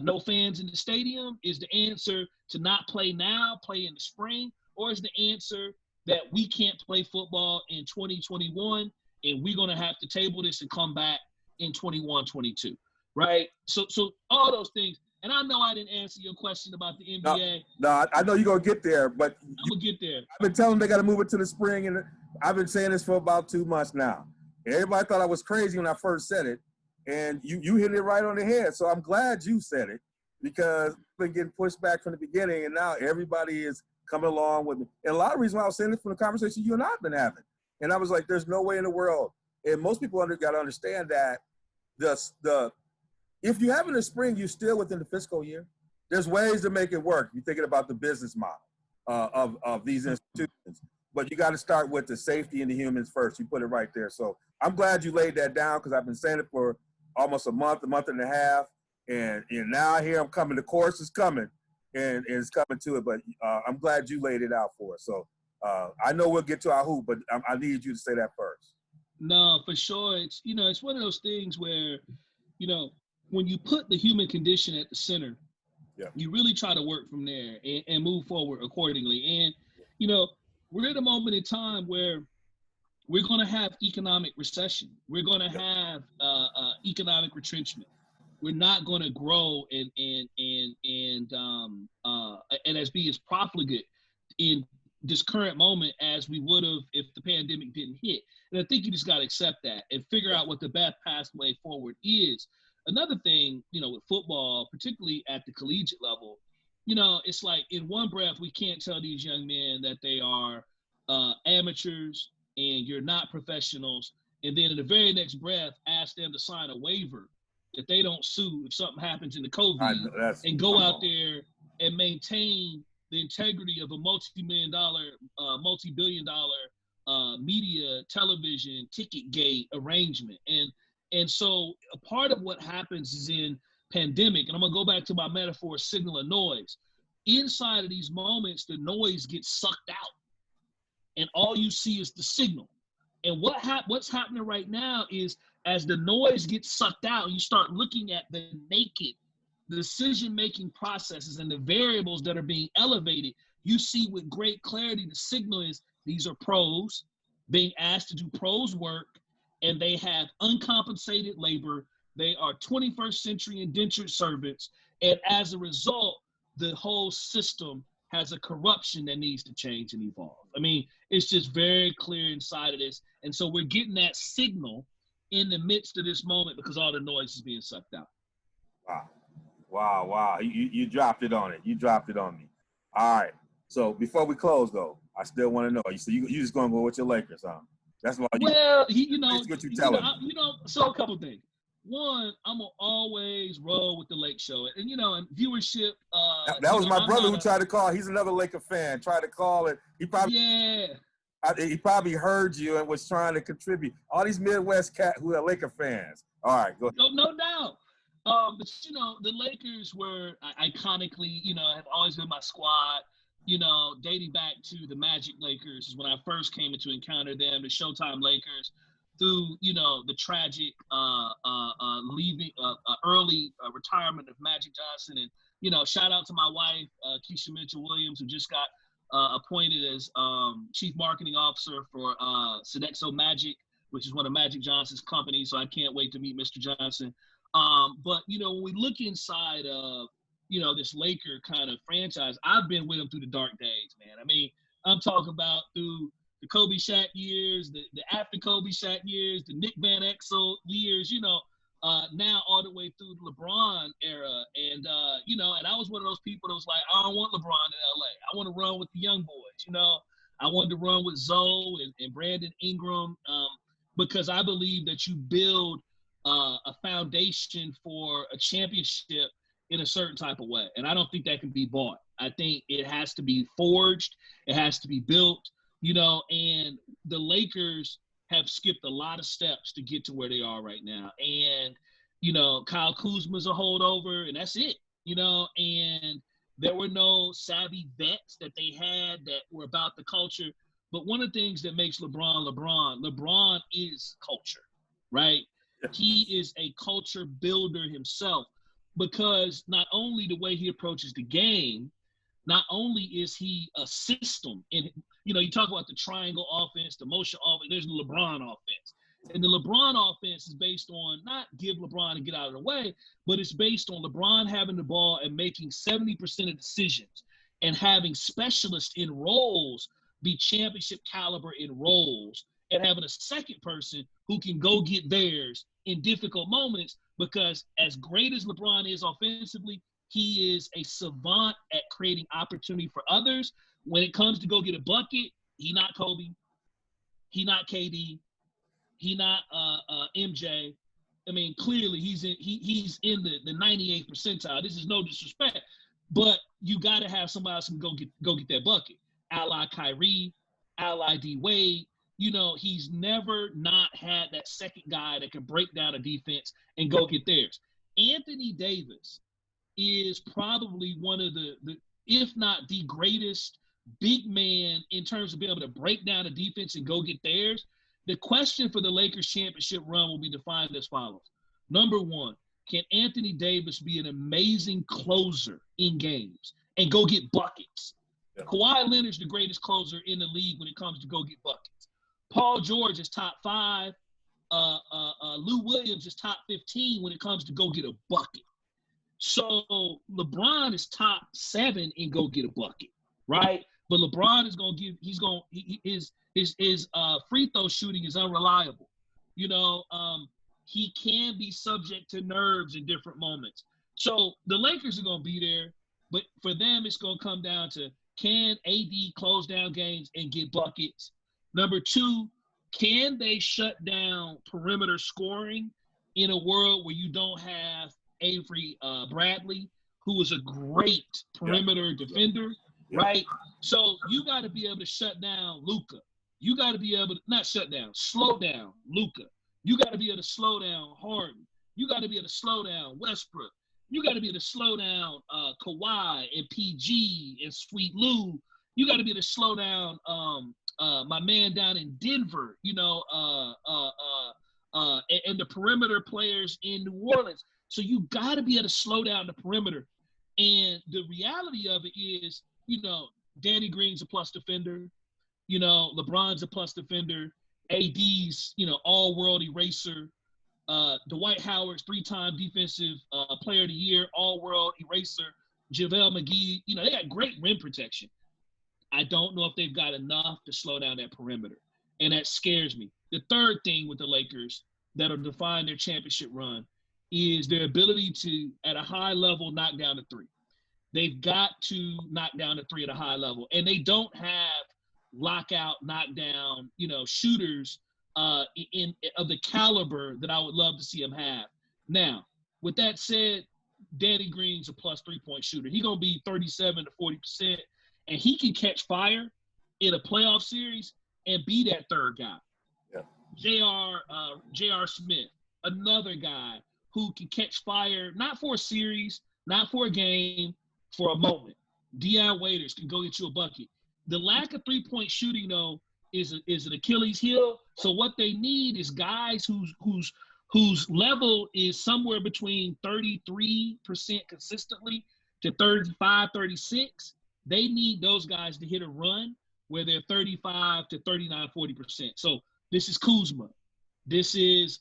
no fans in the stadium? Is the answer to not play now, play in the spring? Or is the answer that we can't play football in 2021 and we're going to have to table this and come back in 21, 22, right? So all those things. And I know I didn't answer your question about the NBA. No, I know you're going to get there, but I'm going to get there. I've been telling them they got to move it to the spring, and I've been saying this for about 2 months now. And everybody thought I was crazy when I first said it, and you hit it right on the head. So I'm glad you said it, because I've been getting pushed back from the beginning, and now everybody is coming along with me. And a lot of reasons why I was saying it from the conversation you and I have been having. And I was like, there's no way in the world. And most people got to understand that if you have it in the spring, you're still within the fiscal year. There's ways to make it work. You're thinking about the business model of these institutions. But you got to start with the safety and the humans first. You put it right there. So I'm glad you laid that down, because I've been saying it for almost a month and a half. And now I hear I'm coming. The course is coming, and it's coming to it. But I'm glad you laid it out for us. So I know we'll get to our hoop, but I need you to say that first. No, for sure. It's, it's one of those things where, when you put the human condition at the center, you really try to work from there and move forward accordingly. And, we're at a moment in time where we're going to have economic recession. We're going to have economic retrenchment. We're not going to grow and as be as profligate in this current moment as we would have if the pandemic didn't hit. And I think you just got to accept that and figure out what the best pathway forward is. Another thing, with football, particularly at the collegiate level, it's like in one breath, we can't tell these young men that they are amateurs and you're not professionals. And then in the very next breath, ask them to sign a waiver that they don't sue if something happens in the COVID and go out there and maintain the integrity of a multi-billion dollar media, television, ticket gate arrangement. And so a part of what happens is in pandemic, and I'm going to go back to my metaphor, signal and noise. Inside of these moments, the noise gets sucked out. And all you see is the signal. And what's happening right now is as the noise gets sucked out, you start looking at the naked decision-making processes and the variables that are being elevated. You see with great clarity the signal is these are pros being asked to do pros work, and they have uncompensated labor. They are 21st century indentured servants. And as a result, the whole system has a corruption that needs to change and evolve. I mean, it's just very clear inside of this. And so we're getting that signal in the midst of this moment because all the noise is being sucked out. Wow. You dropped it on it. You dropped it on me. All right. So before we close, though, I still want to know. So you just going to go with your Lakers, huh? That's why you. Well, so a couple things. One, I'm gonna always roll with the Lake Show, and and viewership. That was my brother who tried to call. He's another Laker fan. Tried to call it. He probably heard you and was trying to contribute. All these Midwest cats who are Laker fans. All right, go ahead. No doubt. But the Lakers were iconically, have always been my squad. Dating back to the Magic Lakers is when I first came into encounter them, the Showtime Lakers, through the tragic early retirement of Magic Johnson, and shout out to my wife Keisha Mitchell Williams, who just got appointed as chief marketing officer for Sodexo Magic, which is one of Magic Johnson's companies. So I can't wait to meet Mr. Johnson. But when we look inside of this Laker kind of franchise, I've been with them through the dark days, man. I mean, I'm talking about through the Kobe Shaq years, the after Kobe Shaq years, the Nick Van Exel years, now all the way through the LeBron era. And, and I was one of those people that was like, I don't want LeBron in LA. I want to run with the young boys, I wanted to run with Zoe and Brandon Ingram because I believe that you build a foundation for a championship in a certain type of way. And I don't think that can be bought. I think it has to be forged. It has to be built, and the Lakers have skipped a lot of steps to get to where they are right now. And, Kyle Kuzma's a holdover, and that's it, and there were no savvy vets that they had that were about the culture. But one of the things that makes LeBron is culture, right? He is a culture builder himself. Because not only the way he approaches the game, not only is he a system, and you talk about the triangle offense, the motion offense, there's the LeBron offense. And the LeBron offense is based on not give LeBron and get out of the way, but it's based on LeBron having the ball and making 70% of decisions and having specialists in roles be championship caliber in roles, and having a second person who can go get theirs in difficult moments. Because as great as LeBron is offensively, he is a savant at creating opportunity for others. When it comes to go get a bucket, he not Kobe, he not KD, he not MJ. I mean, clearly he's in the 98th percentile. This is no disrespect, but you got to have somebody else who can go get that bucket. Ally Kyrie, ally D Wade. He's never not had that second guy that can break down a defense and go get theirs. Anthony Davis is probably one of the if not the greatest big man in terms of being able to break down a defense and go get theirs. The question for the Lakers championship run will be defined as follows. Number one, can Anthony Davis be an amazing closer in games and go get buckets? Yeah. Kawhi Leonard's the greatest closer in the league when it comes to go get buckets. Paul George is top 5. Lou Williams is top 15 when it comes to go get a bucket. So LeBron is top 7 in go get a bucket, right? But LeBron is going to give. His free throw shooting is unreliable. He can be subject to nerves in different moments. So the Lakers are going to be there, but for them, it's going to come down to, can AD close down games and get buckets? Number two, can they shut down perimeter scoring in a world where you don't have Avery Bradley, who is a great perimeter defender, right? So you got to be able to shut down Luka. You got to be able to slow down Luka. You got to be able to slow down Harden. You got to be able to slow down Westbrook. You got to be able to slow down Kawhi and PG and Sweet Lou. You got to be able to slow down my man down in Denver, and the perimeter players in New Orleans. So you got to be able to slow down the perimeter. And the reality of it is, Danny Green's a plus defender. LeBron's a plus defender. AD's, all-world eraser. Dwight Howard's 3-time defensive player of the year, all-world eraser. JaVale McGee, they got great rim protection. I don't know if they've got enough to slow down that perimeter, and that scares me. The third thing with the Lakers that'll define their championship run is their ability to, at a high level, knock down the three. They've got to knock down the three at a high level, and they don't have lockout, knockdown, shooters of the caliber that I would love to see them have. Now, with that said, Danny Green's a plus 3-point shooter. He's going to be 37 to 40%, and he can catch fire in a playoff series and be that third guy. Yeah. J.R. Smith, another guy who can catch fire, not for a series, not for a game, for a moment. Deion Waiters can go get you a bucket. The lack of 3-point shooting, though, is an Achilles heel. So what they need is guys whose level is somewhere between 33% consistently to 35, 36. They need those guys to hit a run where they're 35 to 39, 40%. So this is Kuzma. This is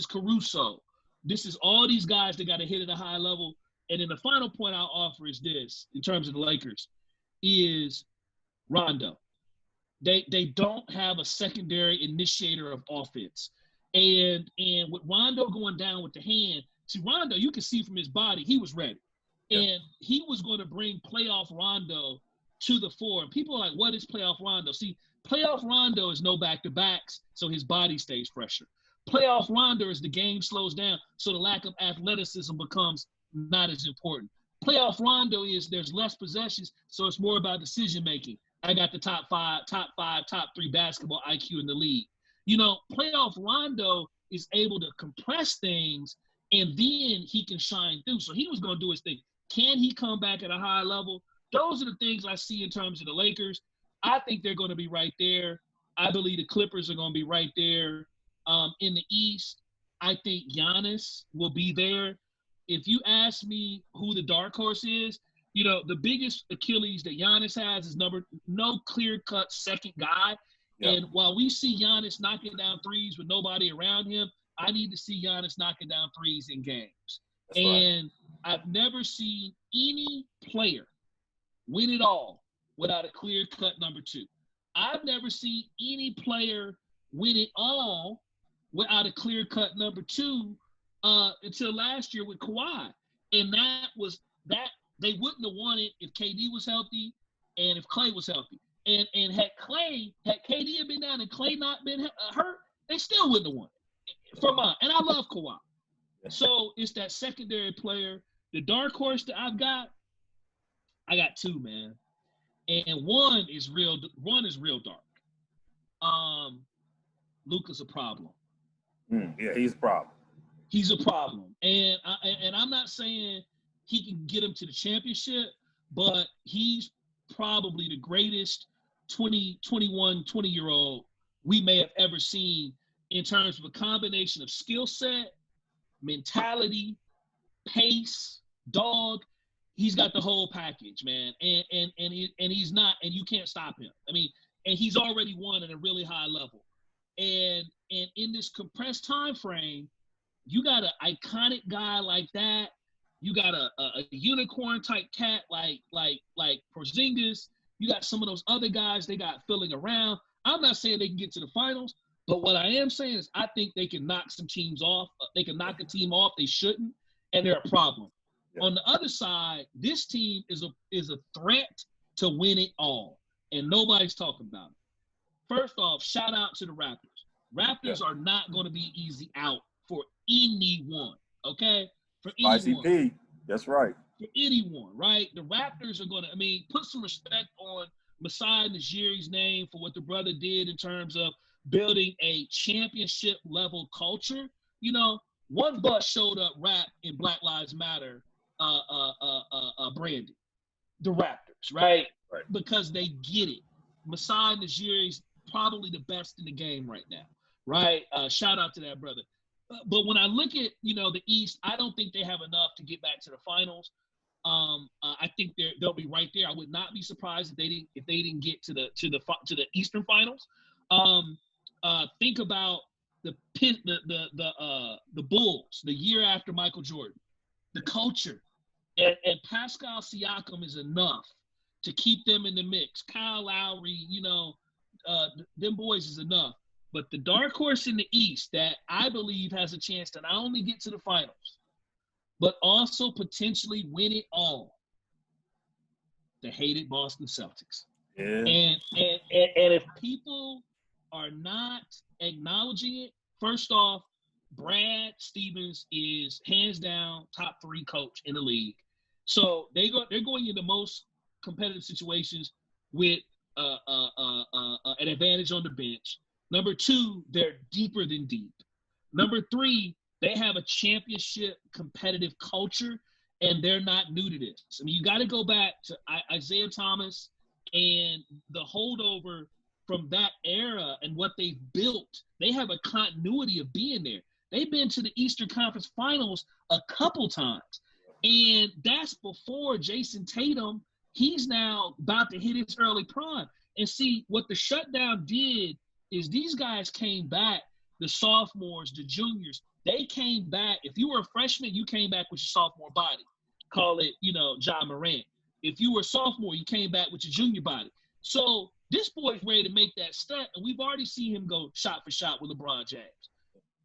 Caruso. This is all these guys that got to hit at a high level. And then the final point I'll offer is this, in terms of the Lakers, is Rondo. They don't have a secondary initiator of offense. And with Rondo going down with the hand, see, Rondo, you can see from his body, he was ready. Yeah. And he was going to bring playoff Rondo to the fore. And people are like, what is playoff Rondo? See, playoff Rondo is no back-to-backs, so his body stays fresher. Playoff Rondo is the game slows down, so the lack of athleticism becomes not as important. Playoff Rondo is there's less possessions, so it's more about decision-making. I got the top 5, top 3 basketball IQ in the league. Playoff Rondo is able to compress things, and then he can shine through. So he was going to do his thing. Can he come back at a high level? Those are the things I see in terms of the Lakers. I think they're going to be right there. I believe the Clippers are going to be right there. In the East, I think Giannis will be there. If you ask me who the dark horse is, the biggest Achilles that Giannis has is no clear-cut second guy. Yep. And while we see Giannis knocking down threes with nobody around him, I need to see Giannis knocking down threes in games. That's and right. I've never seen any player win it all without a clear-cut number 2. I've never seen any player win it all without a clear-cut number 2 until last year with Kawhi. And that they wouldn't have won it if KD was healthy and if Klay was healthy. And had KD had been down and Klay not been hurt, they still wouldn't have won it. And I love Kawhi. So it's that secondary player. The dark horse that I got 2, man. And one is real dark. Luka's a problem. Yeah, he's a problem. He's a problem. And I'm not saying he can get him to the championship, but he's probably the greatest 20-year-old we may have ever seen in terms of a combination of skill set, mentality, pace, dog. He's got the whole package, man. And he's not, and you can't stop him. I mean, and he's already won at a really high level. And in this compressed time frame, you got an iconic guy like that. You got a unicorn type cat like Porzingis. You got some of those other guys they got filling around. I'm not saying they can get to the finals, but what I am saying is I think they can knock some teams off. They can knock a team off they shouldn't, and they're a problem. Yeah. On the other side, this team is a threat to win it all, and nobody's talking about it. First off, shout out to the Raptors. Raptors are not going to be easy out for anyone, okay? For anyone. ICP, that's right. For anyone, right? The Raptors are going to, put some respect on Masai Ujiri's name for what the brother did in terms of building a championship-level culture. One bus showed up wrapped in Black Lives Matter branding. The Raptors, right? Right. because they get it. Masai Ujiri is probably the best in the game right now, right? Shout out to that brother. But when I look at, the East, I don't think they have enough to get back to the finals. I think they'll be right there. I would not be surprised if they didn't get to the Eastern Finals. Think about the Bulls the year after Michael Jordan, the culture, and Pascal Siakam is enough to keep them in the mix. Kyle Lowry, them boys is enough. But the dark horse in the East that I believe has a chance to not only get to the finals, but also potentially win it all, the hated Boston Celtics. Yeah. And if people are not acknowledging it, first off, Brad Stevens is hands down top 3 coach in the league. So they're going into most competitive situations with an advantage on the bench. Number 2, they're deeper than deep. Number 3, they have a championship competitive culture, and they're not new to this. I mean, you got to go back to Isaiah Thomas and the holdover from that era and what they've built. They have a continuity of being there. They've been to the Eastern Conference Finals a couple times, and that's before Jason Tatum. He's now about to hit his early prime. And see, what the shutdown did is these guys came back, the sophomores, the juniors, they came back. If you were a freshman, you came back with your sophomore body. Call it, John Morant. If you were a sophomore, you came back with your junior body. So this boy's ready to make that step, and we've already seen him go shot for shot with LeBron James.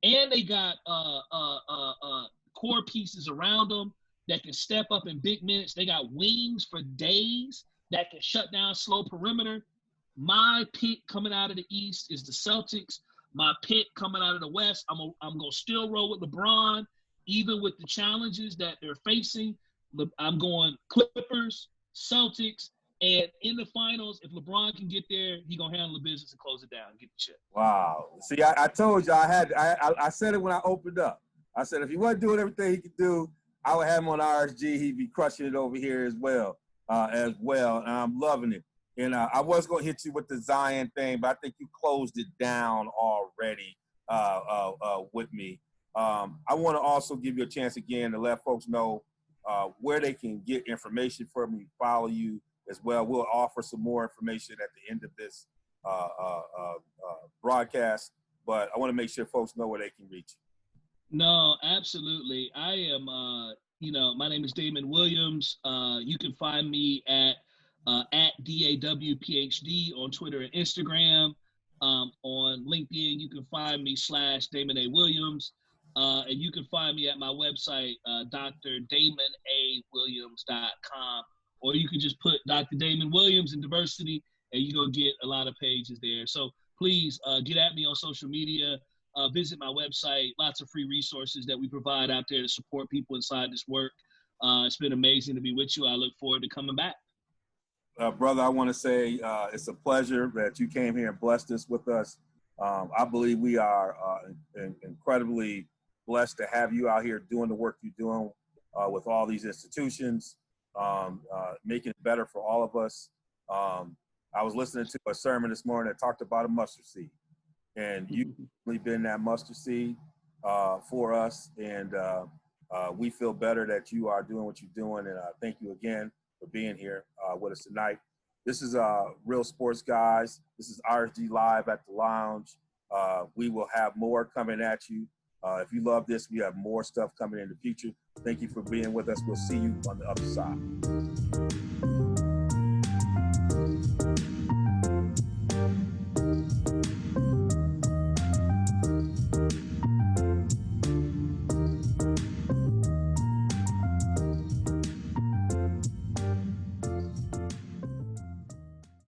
And they got core pieces around them that can step up in big minutes. They got wings for days that can shut down slow perimeter. My pick coming out of the East is the Celtics. My pick coming out of the West, I'm going to still roll with LeBron, even with the challenges that they're facing. I'm going Clippers, Celtics, and in the finals, if LeBron can get there, he's going to handle the business and close it down and get the chip. Wow. See, I told you I said it when I opened up. I said if he wasn't doing everything he could do, I would have him on RSG. He'd be crushing it over here as well. And I'm loving it. And I was going to hit you with the Zion thing, but I think you closed it down already with me. I want to also give you a chance again to let folks know where they can get information from you, follow you as well. We'll offer some more information at the end of this broadcast, but I want to make sure folks know where they can reach you. No, absolutely. I am, my name is Damon Williams. You can find me at DAWPhD on Twitter and Instagram. On LinkedIn, you can find me /Damon A. Williams. And you can find me at my website, DrDamonAWilliams.com. Or you can just put Dr. Damon Williams in diversity, and you're going to get a lot of pages there. So please get at me on social media. Visit my website. Lots of free resources that we provide out there to support people inside this work. It's been amazing to be with you. I look forward to coming back. Brother, I want to say it's a pleasure that you came here and blessed us with us. I believe we are incredibly blessed to have you out here doing the work you're doing with all these institutions, making it better for all of us. I was listening to a sermon this morning that talked about a mustard seed, and you've really been that mustard seed for us, and we feel better that you are doing what you're doing, and thank you again for being here with us tonight. This is Real Sports Guys. This is RSG Live at the Lounge. We will have more coming at you. If you love this, we have more stuff coming in the future. Thank you for being with us. We'll see you on the other side.